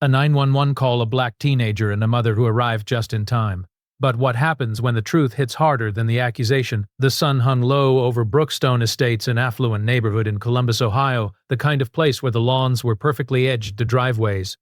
A 911 call, a black teenager, and a mother who arrived just in time. But what happens when the truth hits harder than the accusation? The sun hung low over Brookstone Estates, an affluent neighborhood in Columbus, Ohio, the kind of place where the lawns were perfectly edged, the driveways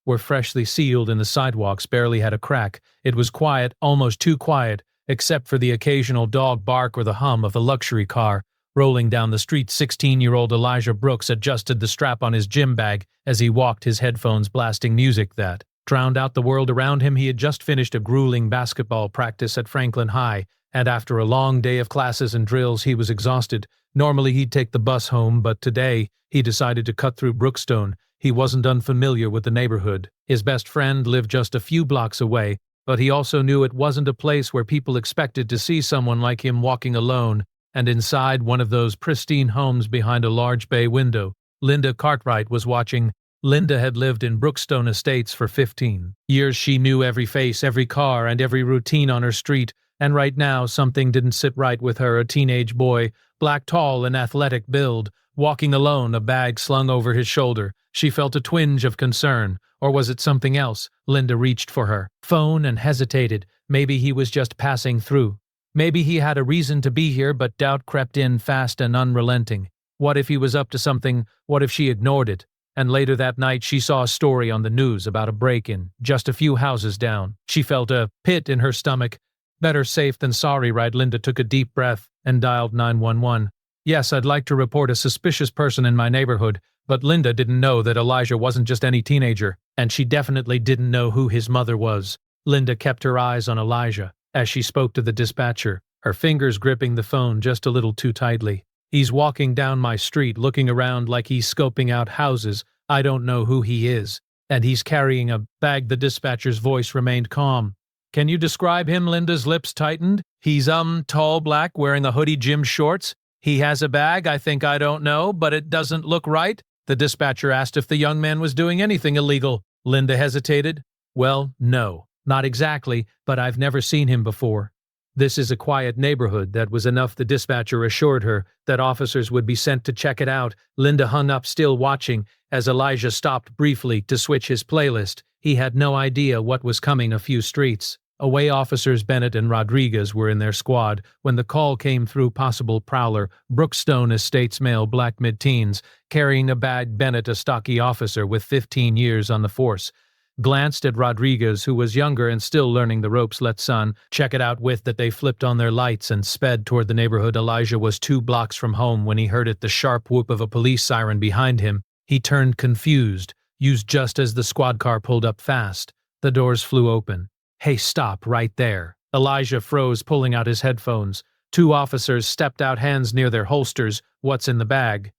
were freshly sealed, and the sidewalks barely had a crack. It was quiet, almost too quiet, except for the occasional dog bark or the hum of a luxury car rolling down the street. 16-year-old Elijah Brooks adjusted the strap on his gym bag as he walked, his headphones blasting music that drowned out the world around him. He had just finished a grueling basketball practice at Franklin High, and after a long day of classes and drills, he was exhausted. Normally he'd take the bus home, but today he decided to cut through Brookstone. He wasn't unfamiliar with the neighborhood. His best friend lived just a few blocks away, but he also knew it wasn't a place where people expected to see someone like him walking alone. And inside one of those pristine homes behind a large bay window, Linda Cartwright was watching. Linda had lived in Brookstone Estates for 15 years. She knew every face, every car, and every routine on her street, and right now something didn't sit right with her. A teenage boy, black, tall, and athletic build, walking alone, a bag slung over his shoulder. She felt a twinge of concern. Or was it something else? Linda reached for her phone and hesitated. Maybe he was just passing through. Maybe he had a reason to be here, but doubt crept in fast and unrelenting. What if he was up to something? What if she ignored it? And later that night she saw a story on the news about a break-in, just a few houses down. She felt a pit in her stomach. Better safe than sorry, right? Linda took a deep breath and dialed 911. Yes, I'd like to report a suspicious person in my neighborhood. But Linda didn't know that Elijah wasn't just any teenager, and she definitely didn't know who his mother was. Linda kept her eyes on Elijah as she spoke to the dispatcher, her fingers gripping the phone just a little too tightly. He's walking down my street looking around like he's scoping out houses. I don't know who he is. And he's carrying a bag. The dispatcher's voice remained calm. Can you describe him? Linda's lips tightened. He's tall, black, wearing a hoodie, gym shorts. He has a bag. I think I don't know, but it doesn't look right. The dispatcher asked if the young man was doing anything illegal. Linda hesitated. Well, no, not exactly, but I've never seen him before. This is a quiet neighborhood. That was enough. The dispatcher assured her that officers would be sent to check it out. Linda hung up, still watching, as Elijah stopped briefly to switch his playlist. He had no idea what was coming. A few streets away, officers Bennett and Rodriguez were in their squad when the call came through. Possible prowler, Brookstone Estates male, black, mid-teens, carrying a bag. Bennett, a stocky officer with 15 years on the force, glanced at Rodriguez, who was younger and still learning the ropes. Let son check it out. With that, they flipped on their lights and sped toward the neighborhood. Elijah was 2 blocks from home when he heard it, the sharp whoop of a police siren behind him. He turned confused, used just as the squad car pulled up fast. The doors flew open. Hey, stop right there. Elijah froze, pulling out his headphones. 2 officers stepped out, hands near their holsters. What's in the bag?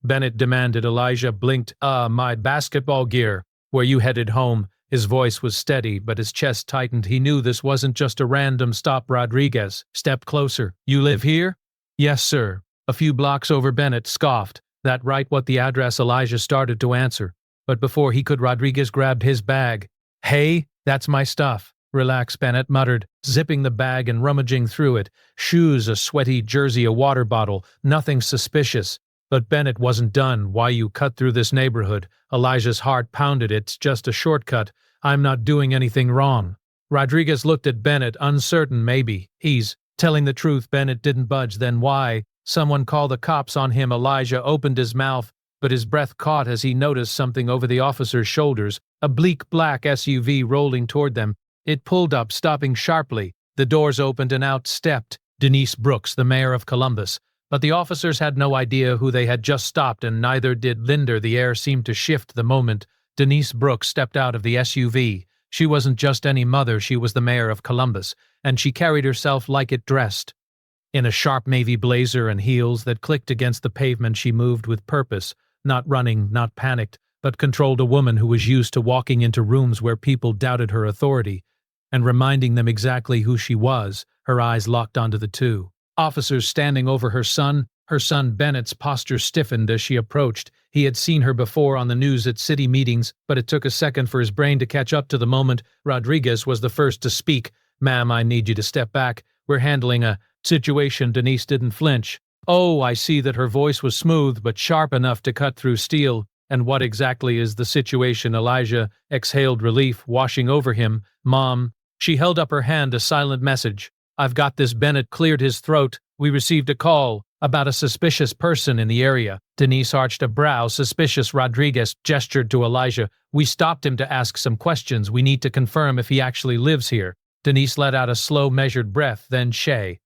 Bennett demanded. Elijah blinked. My basketball gear. Were you headed home? His voice was steady, but his chest tightened. He knew this wasn't just a random stop. Rodriguez stepped closer. You live here? Yes, sir. A few blocks over. Bennett scoffed. That right? What the address? Elijah started to answer, but before he could, Rodriguez grabbed his bag. Hey, that's my stuff. Relax, Bennett muttered, zipping the bag and rummaging through it. Shoes, a sweaty jersey, a water bottle, nothing suspicious. But Bennett wasn't done. Why you cut through this neighborhood? Elijah's heart pounded. It's just a shortcut. I'm not doing anything wrong. Rodriguez looked at Bennett, uncertain. Maybe he's telling the truth. Bennett didn't budge. Then why? Someone call the cops on him. Elijah opened his mouth, but his breath caught as he noticed something over the officer's shoulders, a bleak black SUV rolling toward them. It pulled up, stopping sharply. The doors opened and out stepped Denise Brooks, the mayor of Columbus. But the officers had no idea who they had just stopped, and neither did Linda. The air seemed to shift the moment Denise Brooks stepped out of the SUV. She wasn't just any mother, she was the mayor of Columbus, and she carried herself like it. Dressed in a sharp navy blazer and heels that clicked against the pavement, she moved with purpose, not running, not panicked, but controlled. A woman who was used to walking into rooms where people doubted her authority and reminding them exactly who she was. Her eyes locked onto the 2 officers standing over her son. Her son Bennett's posture stiffened as she approached. He had seen her before on the news at city meetings, but it took a second for his brain to catch up to the moment. Rodriguez was the first to speak. Ma'am, I need you to step back. We're handling a situation. Denise didn't flinch. Oh, I see. That her voice was smooth but sharp enough to cut through steel. And what exactly is the situation? Elijah exhaled relief, washing over him. Mom. She held up her hand, a silent message. I've got this. Bennett cleared his throat. We received a call about a suspicious person in the area. Denise arched a brow. Suspicious. Rodriguez gestured to Elijah. We stopped him to ask some questions. We need to confirm if he actually lives here. Denise let out a slow, measured breath. Then Shay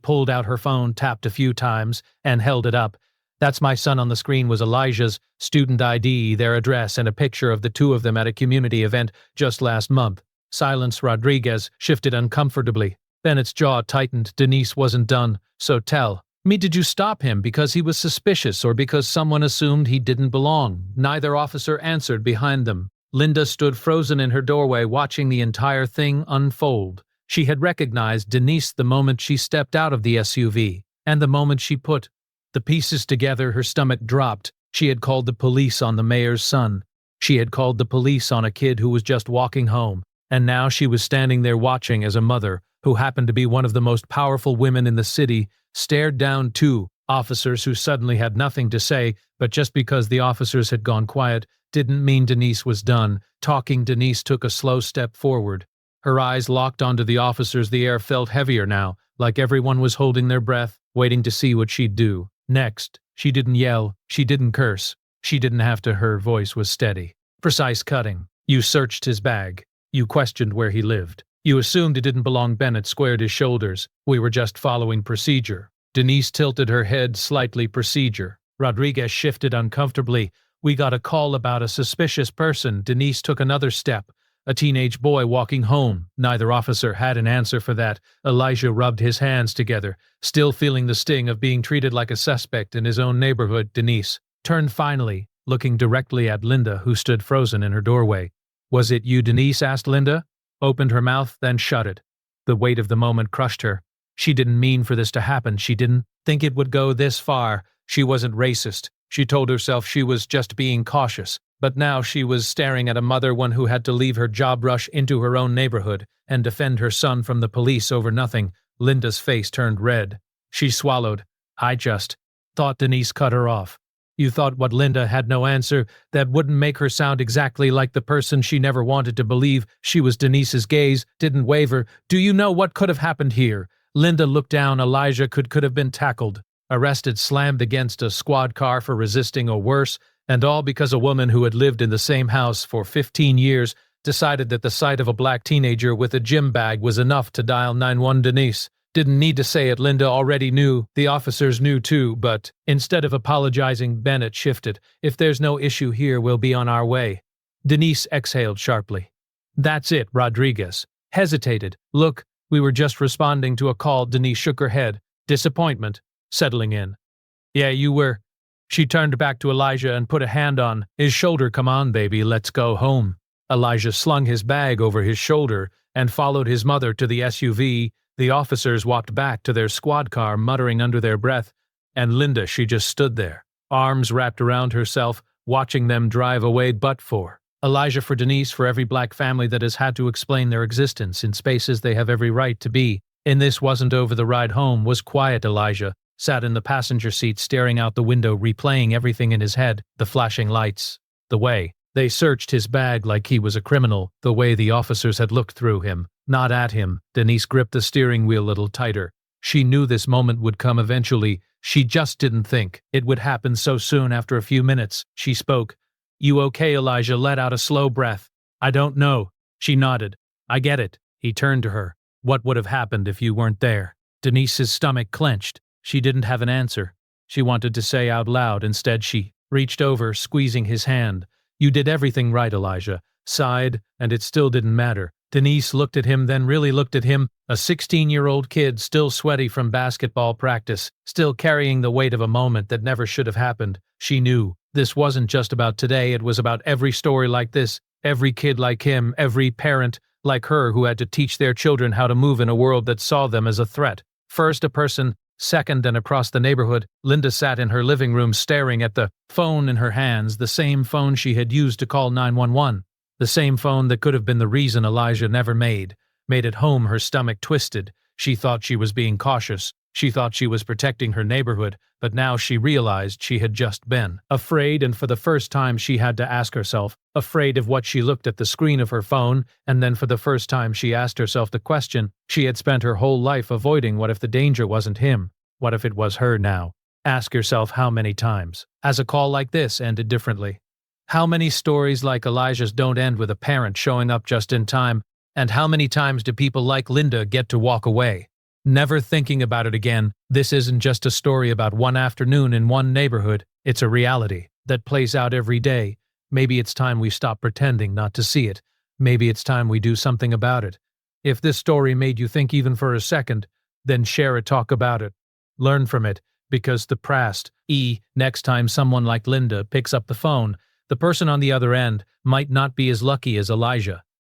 pulled out her phone, tapped a few times, and held it up. That's my son. On the screen was Elijah's student ID, their address, and a picture of the two of them at a community event just last month. Silence. Rodriguez shifted uncomfortably. Bennett's jaw tightened. Denise wasn't done. So tell me, did you stop him because he was suspicious or because someone assumed he didn't belong? Neither officer answered behind them. Linda stood frozen in her doorway, watching the entire thing unfold. She had recognized Denise the moment she stepped out of the SUV, and the moment she put the pieces together. Her stomach dropped. She had called the police on the mayor's son. She had called the police on a kid who was just walking home. And now she was standing there watching as a mother, who happened to be one of the most powerful women in the city, stared down two officers who suddenly had nothing to say, but just because the officers had gone quiet didn't mean Denise was done talking. Denise took a slow step forward. Her eyes locked onto the officers. The air felt heavier now, like everyone was holding their breath, waiting to see what she'd do next. She didn't yell. She didn't curse. She didn't have to. Her voice was steady, precise, cutting. You searched his bag. You questioned where he lived. You assumed it didn't belong. Bennett squared his shoulders. We were just following procedure. Denise tilted her head slightly. Procedure. Rodriguez shifted uncomfortably. We got a call about a suspicious person. Denise took another step. A teenage boy walking home. Neither officer had an answer for that. Elijah rubbed his hands together, still feeling the sting of being treated like a suspect in his own neighborhood. Denise turned finally, looking directly at Linda, who stood frozen in her doorway. Was it you? Denise asked. Linda opened her mouth, then shut it. The weight of the moment crushed her. She didn't mean for this to happen. She didn't think it would go this far. She wasn't racist. She told herself she was just being cautious. But now she was staring at a mother, one who had to leave her job, rush into her own neighborhood, and defend her son from the police over nothing. Linda's face turned red. She swallowed. I just thought. Denise cut her off. You thought what? Linda had no answer. That wouldn't make her sound exactly like the person she never wanted to believe she was. Denise's gaze didn't waver. Do you know what could have happened here? Linda looked down. Elijah could have been tackled, arrested, slammed against a squad car for resisting or worse, and all because a woman who had lived in the same house for 15 years decided that the sight of a black teenager with a gym bag was enough to dial 911. Denise didn't need to say it. Linda already knew. The officers knew too, but instead of apologizing, Bennett shifted. If there's no issue here, we'll be on our way. Denise exhaled sharply. That's it. Rodriguez hesitated. Look, we were just responding to a call. Denise shook her head, disappointment settling in. Yeah, you were. She turned back to Elijah and put a hand on his shoulder. Come on, baby, let's go home. Elijah slung his bag over his shoulder and followed his mother to the SUV. The officers walked back to their squad car, muttering under their breath, and Linda, she just stood there, arms wrapped around herself, watching them drive away. But for Elijah, for Denise, for every black family that has had to explain their existence in spaces they have every right to be in, this wasn't over. The ride home was quiet. Elijah sat in the passenger seat, staring out the window, replaying everything in his head, the flashing lights, the way they searched his bag like he was a criminal, the way the officers had looked through him, not at him. Denise gripped the steering wheel a little tighter. She knew this moment would come eventually. She just didn't think it would happen so soon. After a few minutes, she spoke. You okay? Elijah let out a slow breath. I don't know. She nodded. I get it. He turned to her. What would have happened if you weren't there? Denise's stomach clenched. She didn't have an answer. She wanted to say out loud. Instead, she reached over, squeezing his hand. You did everything right. Elijah sighed, and it still didn't matter. Denise looked at him, then really looked at him, a 16-year-old kid still sweaty from basketball practice, still carrying the weight of a moment that never should have happened. She knew this wasn't just about today, it was about every story like this, every kid like him, every parent like her who had to teach their children how to move in a world that saw them as a threat. First a person, second, and across the neighborhood. Linda sat in her living room staring at the phone in her hands, the same phone she had used to call 911. The same phone that could have been the reason Elijah never made it home. Her stomach twisted. She thought she was being cautious. She thought she was protecting her neighborhood, but now she realized she had just been afraid, and for the first time she had to ask herself, afraid of what she looked at the screen of her phone, and then for the first time she asked herself the question she had spent her whole life avoiding: what if the danger wasn't him? What if it was her now? Ask yourself how many times has a call like this ended differently? How many stories like Elijah's don't end with a parent showing up just in time? And how many times do people like Linda get to walk away, never thinking about it again? This isn't just a story about one afternoon in one neighborhood. It's a reality that plays out every day. Maybe it's time we stop pretending not to see it. Maybe it's time we do something about it. If this story made you think even for a second, then share it, talk about it. Learn from it, because the past, next time someone like Linda picks up the phone, the person on the other end might not be as lucky as Elijah.